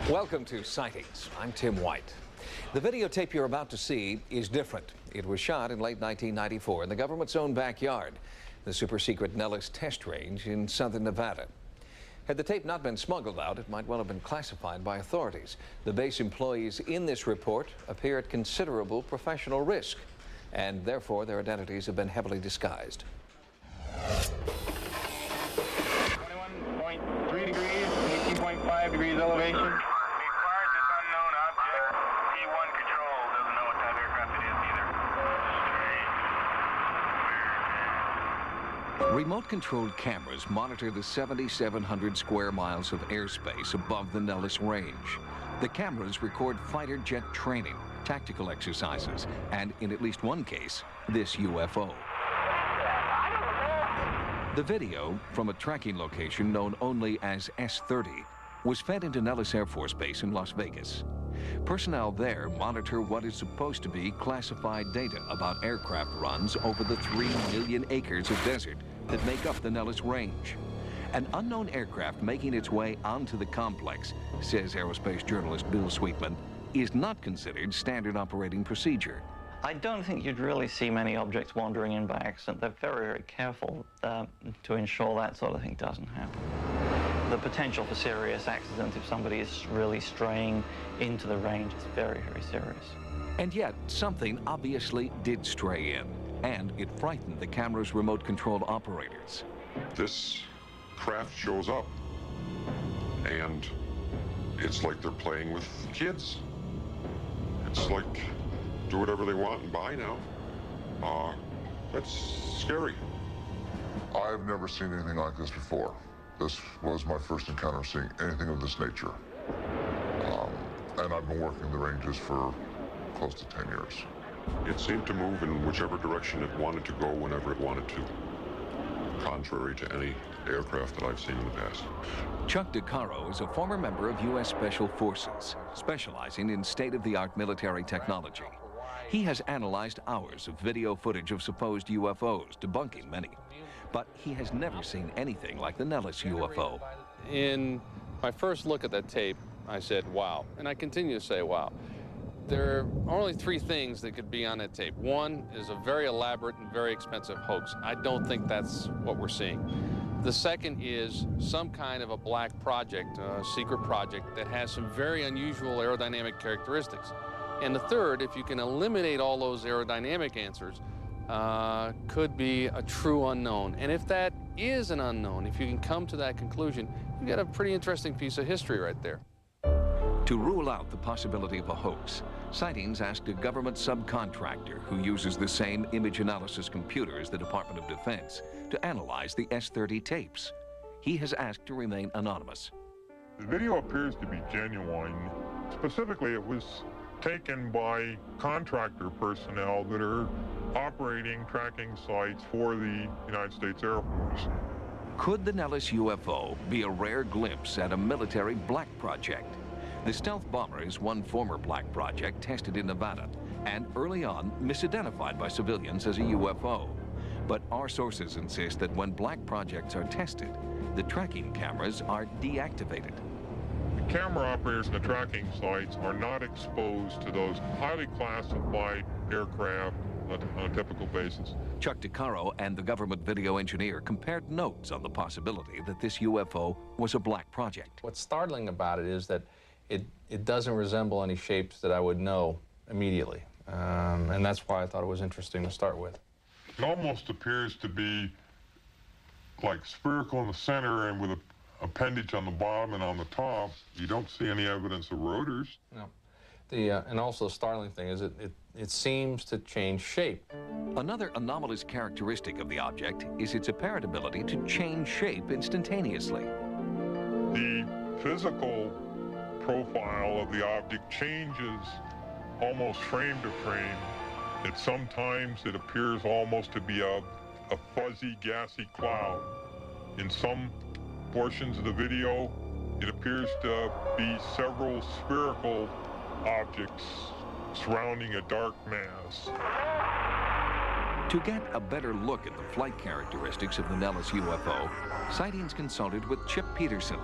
Welcome to Sightings. I'm Tim White. The videotape you're about to see is different. It was shot in late 1994 in the government's own backyard, the super-secret Nellis test range in southern Nevada. Had the tape not been smuggled out, it might well have been classified by authorities. The base employees in this report appear at considerable professional risk, and therefore their identities have been heavily disguised. 21.3 degrees, 18.5 degrees elevation. Remote-controlled cameras monitor the 7,700 square miles of airspace above the Nellis range. The cameras record fighter jet training, tactical exercises, and in at least one case, this UFO. The video, from a tracking location known only as S-30, was fed into Nellis Air Force Base in Las Vegas. Personnel there monitor what is supposed to be classified data about aircraft runs over the 3 million acres of desert that make up the Nellis range. An unknown aircraft making its way onto the complex, says aerospace journalist Bill Sweetman, is not considered standard operating procedure. I don't think you'd really see many objects wandering in by accident. They're very, very careful to ensure that sort of thing doesn't happen. The potential for serious accident if somebody is really straying into the range is very, very serious. And yet, something obviously did stray in, and it frightened the camera's remote-controlled operators. This craft shows up, and it's like they're playing with kids. It's like, do whatever they want and buy now. That's scary. I've never seen anything like this before. This was my first encounter seeing anything of this nature. And I've been working the ranges for close to 10 years. It seemed to move in whichever direction it wanted to go whenever it wanted to, contrary to any aircraft that I've seen in the past. Chuck DeCaro is a former member of U.S. Special Forces, specializing in state-of-the-art military technology. He has analyzed hours of video footage of supposed UFOs, debunking many. But he has never seen anything like the Nellis UFO. In my first look at that tape, I said, wow. And I continue to say, wow. There are only 3 things that could be on that tape. One is a very elaborate and very expensive hoax. I don't think that's what we're seeing. The second is some kind of a black project, a secret project that has some very unusual aerodynamic characteristics. And the third, if you can eliminate all those aerodynamic answers, could be a true unknown. And if that is an unknown, if you can come to that conclusion, you've got a pretty interesting piece of history right there. To rule out the possibility of a hoax, Sightings asked a government subcontractor who uses the same image analysis computer as the Department of Defense to analyze the S-30 tapes. He has asked to remain anonymous. The video appears to be genuine. Specifically, it was taken by contractor personnel that are operating tracking sites for the United States Air Force. Could the Nellis UFO be a rare glimpse at a military black project? The stealth bomber is one former black project tested in Nevada and early on misidentified by civilians as a UFO. But our sources insist that when black projects are tested, the tracking cameras are deactivated. The camera operators in the tracking sites are not exposed to those highly classified aircraft on a typical basis. Chuck DeCaro and the government video engineer compared notes on the possibility that this UFO was a black project. What's startling about it is that it doesn't resemble any shapes that I would know immediately. And that's why I thought it was interesting to start with. It almost appears to be like spherical in the center and with an appendage on the bottom and on the top. You don't see any evidence of rotors. No. And also the startling thing is it seems to change shape. Another anomalous characteristic of the object is its apparent ability to change shape instantaneously. The physical profile of the object changes almost frame to frame. Sometimes it appears almost to be a fuzzy, gassy cloud. In some portions of the video, it appears to be several spherical objects surrounding a dark mass. To get a better look at the flight characteristics of the Nellis UFO, Sightings consulted with Chip Peterson,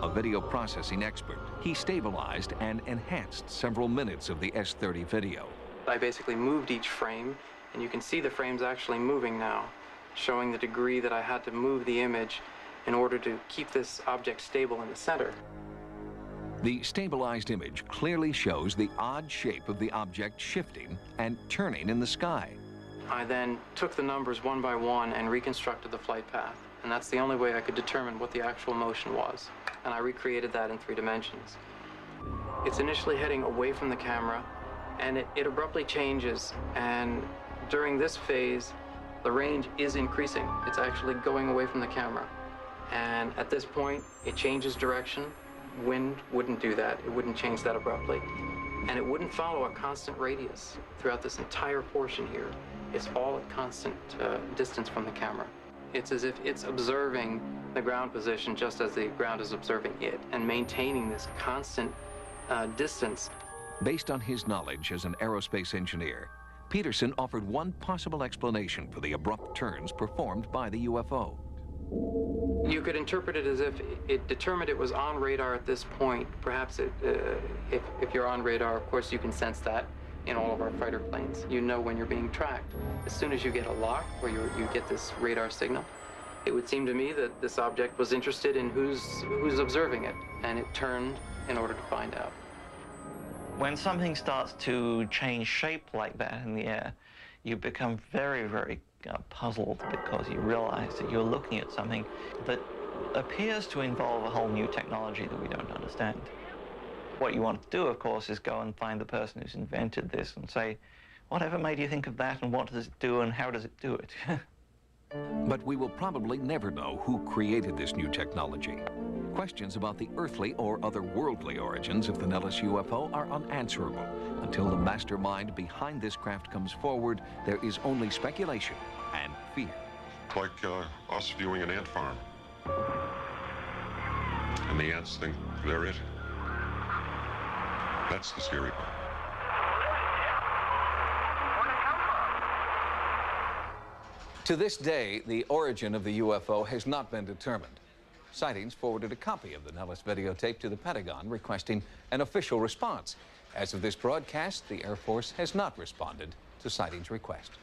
a video processing expert, he stabilized and enhanced several minutes of the S-30 video. I basically moved each frame, and you can see the frames actually moving now, showing the degree that I had to move the image in order to keep this object stable in the center. The stabilized image clearly shows the odd shape of the object shifting and turning in the sky. I then took the numbers one by one and reconstructed the flight path, and that's the only way I could determine what the actual motion was, and I recreated that in 3 dimensions. It's initially heading away from the camera, and it abruptly changes, and during this phase, the range is increasing. It's actually going away from the camera, and at this point, it changes direction. Wind wouldn't do that. It wouldn't change that abruptly, and it wouldn't follow a constant radius throughout this entire portion here. It's all at constant distance from the camera. It's as if it's observing the ground position just as the ground is observing it, and maintaining this constant distance. Based on his knowledge as an aerospace engineer, Peterson offered one possible explanation for the abrupt turns performed by the UFO. You could interpret it as if it determined it was on radar at this point. Perhaps if you're on radar, of course, you can sense that in all of our fighter planes. You know when you're being tracked. As soon as you get a lock where you get this radar signal, it would seem to me that this object was interested in who's observing it, and it turned in order to find out. When something starts to change shape like that in the air, you become very, very puzzled, because you realize that you're looking at something that appears to involve a whole new technology that we don't understand. What you want to do, of course, is go and find the person who's invented this and say, whatever made you think of that, and what does it do, and how does it do it? But we will probably never know who created this new technology. Questions about the earthly or otherworldly origins of the Nellis UFO are unanswerable. Until the mastermind behind this craft comes forward, there is only speculation and fear. Like us viewing an ant farm. And the ants think they're it. That's the scary part. To this day, the origin of the UFO has not been determined. Sightings forwarded a copy of the Nellis videotape to the Pentagon requesting an official response. As of this broadcast, the Air Force has not responded to Sightings' request.